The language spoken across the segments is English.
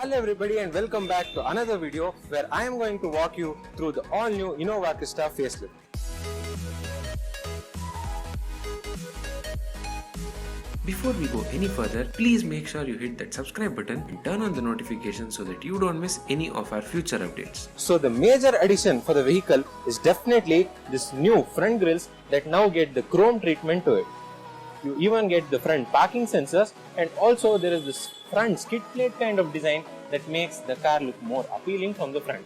Hello everybody and welcome back to another video where I am going to walk you through the all new Innova Crysta facelift. Before we go any further, please make sure you hit that subscribe button and turn on the notifications so that you don't miss any of our future updates. So the major addition for the vehicle is definitely this new front grills that now get the chrome treatment to it. You even get the front parking sensors, and also there is this front skid plate kind of design that makes the car look more appealing from the front.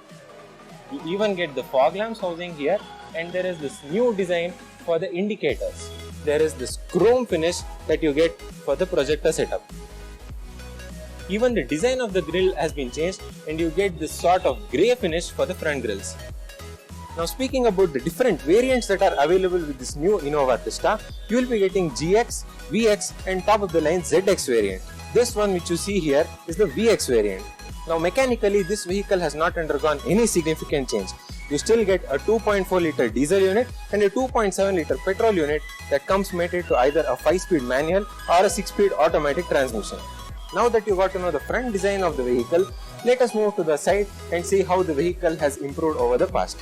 You even get the fog lamps housing here, and there is this new design for the indicators. There is this chrome finish that you get for the projector setup. Even the design of the grille has been changed and you get this sort of grey finish for the front grills. Now speaking about the different variants that are available with this new Innova Crysta, you will be getting GX, VX and top of the line ZX variant. This one which you see here is the VX variant. Now mechanically this vehicle has not undergone any significant change. You still get a 2.4 litre diesel unit and a 2.7 litre petrol unit that comes mated to either a 5-speed manual or a 6-speed automatic transmission. Now that you got to know the front design of the vehicle, let us move to the side and see how the vehicle has improved over the past.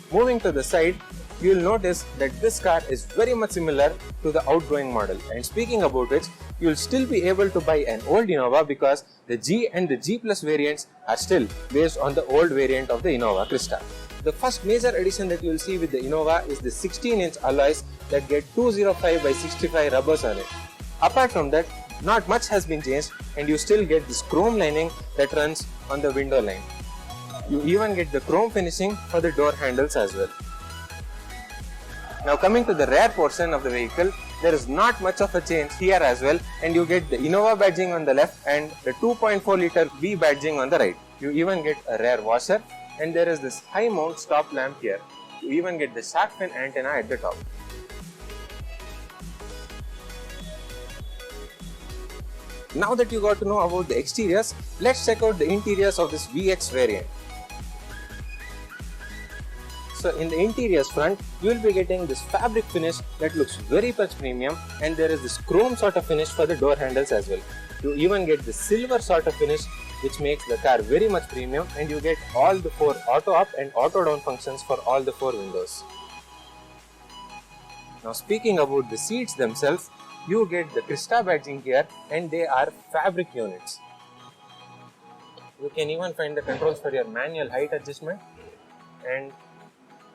Moving to the side, you will notice that this car is very much similar to the outgoing model, and speaking about which, you will still be able to buy an old Innova because the G and the G Plus variants are still based on the old variant of the Innova Crysta. The first major addition that you will see with the Innova is the 16-inch alloys that get 205 by 65 rubbers on it. Apart from that, not much has been changed and you still get this chrome lining that runs on the window line. You even get the chrome finishing for the door handles as well. Now coming to the rear portion of the vehicle, there is not much of a change here as well, and you get the Innova badging on the left and the 2.4 litre V badging on the right. You even get a rear washer and there is this high mount stop lamp here. You even get the shark fin antenna at the top. Now that you got to know about the exteriors, let's check out the interiors of this VX variant. So in the interiors front, you will be getting this fabric finish that looks very much premium, and there is this chrome sort of finish for the door handles as well. You even get the silver sort of finish which makes the car very much premium, and you get all the 4 auto up and auto down functions for all the 4 windows. Now speaking about the seats themselves, you get the Crysta badging here and they are fabric units. You can even find the controls for your manual height adjustment, and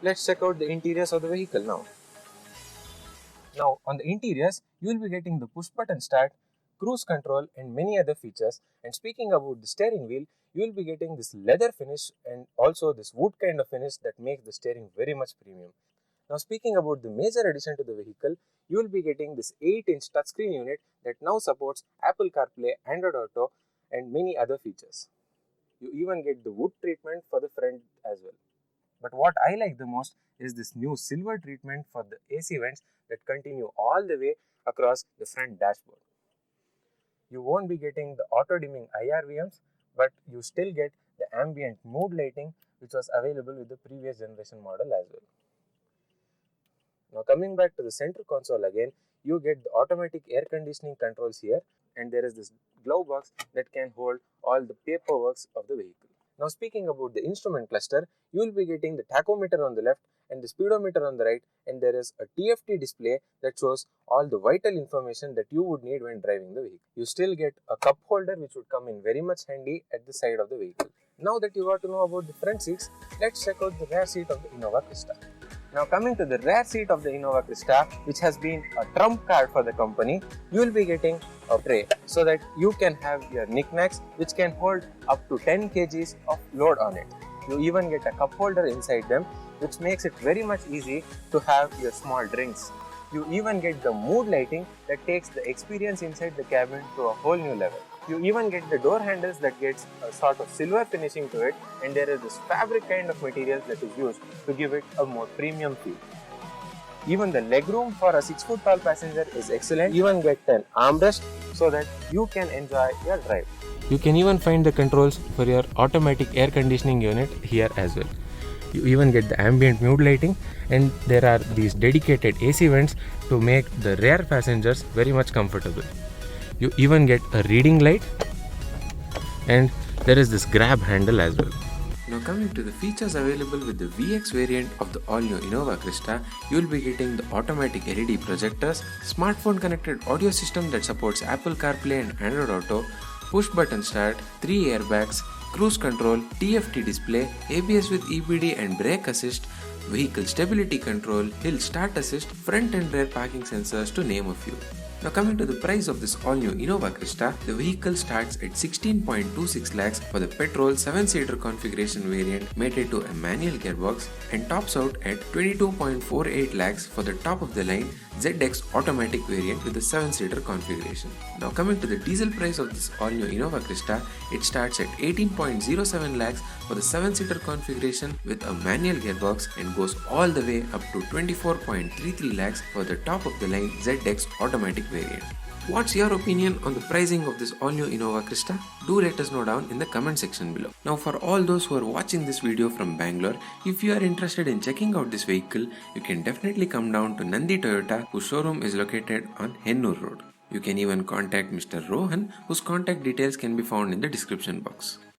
let's check out the interiors of the vehicle now. Now on the interiors, you will be getting the push button start, cruise control and many other features. And speaking about the steering wheel, you will be getting this leather finish and also this wood kind of finish that makes the steering very much premium. Now speaking about the major addition to the vehicle, you will be getting this 8-inch touchscreen unit that now supports Apple CarPlay, Android Auto and many other features. You even get the wood treatment for the front as well. But what I like the most is this new silver treatment for the AC vents that continue all the way across the front dashboard. You won't be getting the auto dimming IRVMs, but you still get the ambient mood lighting which was available with the previous generation model as well. Now coming back to the center console again, you get the automatic air conditioning controls here, and there is this glove box that can hold all the paperwork of the vehicle. Now speaking about the instrument cluster, you will be getting the tachometer on the left and the speedometer on the right, and there is a TFT display that shows all the vital information that you would need when driving the vehicle. You still get a cup holder which would come in very much handy at the side of the vehicle. Now that you got to know about the front seats, let's check out the rear seat of the Innova Crysta. Now coming to the rear seat of the Innova Crysta, which has been a trump card for the company, you will be getting a tray so that you can have your knickknacks which can hold up to 10 kgs of load on it. You even get a cup holder inside them which makes it very much easy to have your small drinks. You even get the mood lighting that takes the experience inside the cabin to a whole new level. You even get the door handles that gets a sort of silver finishing to it, and there is this fabric kind of material that is used to give it a more premium feel. Even the legroom for a 6-foot tall passenger is excellent. You even get an armrest so that you can enjoy your drive. You can even find the controls for your automatic air conditioning unit here as well. You even get the ambient mood lighting, and there are these dedicated AC vents to make the rear passengers very much comfortable. You even get a reading light, and there is this grab handle as well. Now coming to the features available with the VX variant of the all-new Innova Crysta, you will be getting the automatic LED projectors, smartphone connected audio system that supports Apple CarPlay and Android Auto, push button start, 3 airbags, cruise control, TFT display, ABS with EBD and brake assist, vehicle stability control, hill start assist, front and rear parking sensors to name a few. Now coming to the price of this all-new Innova Crysta, the vehicle starts at 16.26 lakhs for the petrol 7-seater configuration variant mated to a manual gearbox and tops out at 22.48 lakhs for the top-of-the-line ZX automatic variant with the 7-seater configuration. Now coming to the diesel price of this all-new Innova Crysta, it starts at 18.07 lakhs for the 7-seater configuration with a manual gearbox and goes all the way up to 24.33 lakhs for the top-of-the-line ZX automatic variant. What's your opinion on the pricing of this all-new Innova Crysta? Do let us know down in the comment section below. Now for all those who are watching this video from Bangalore, if you are interested in checking out this vehicle, you can definitely come down to Nandi Toyota, whose showroom is located on Hennur Road. You can even contact Mr. Rohan, whose contact details can be found in the description box.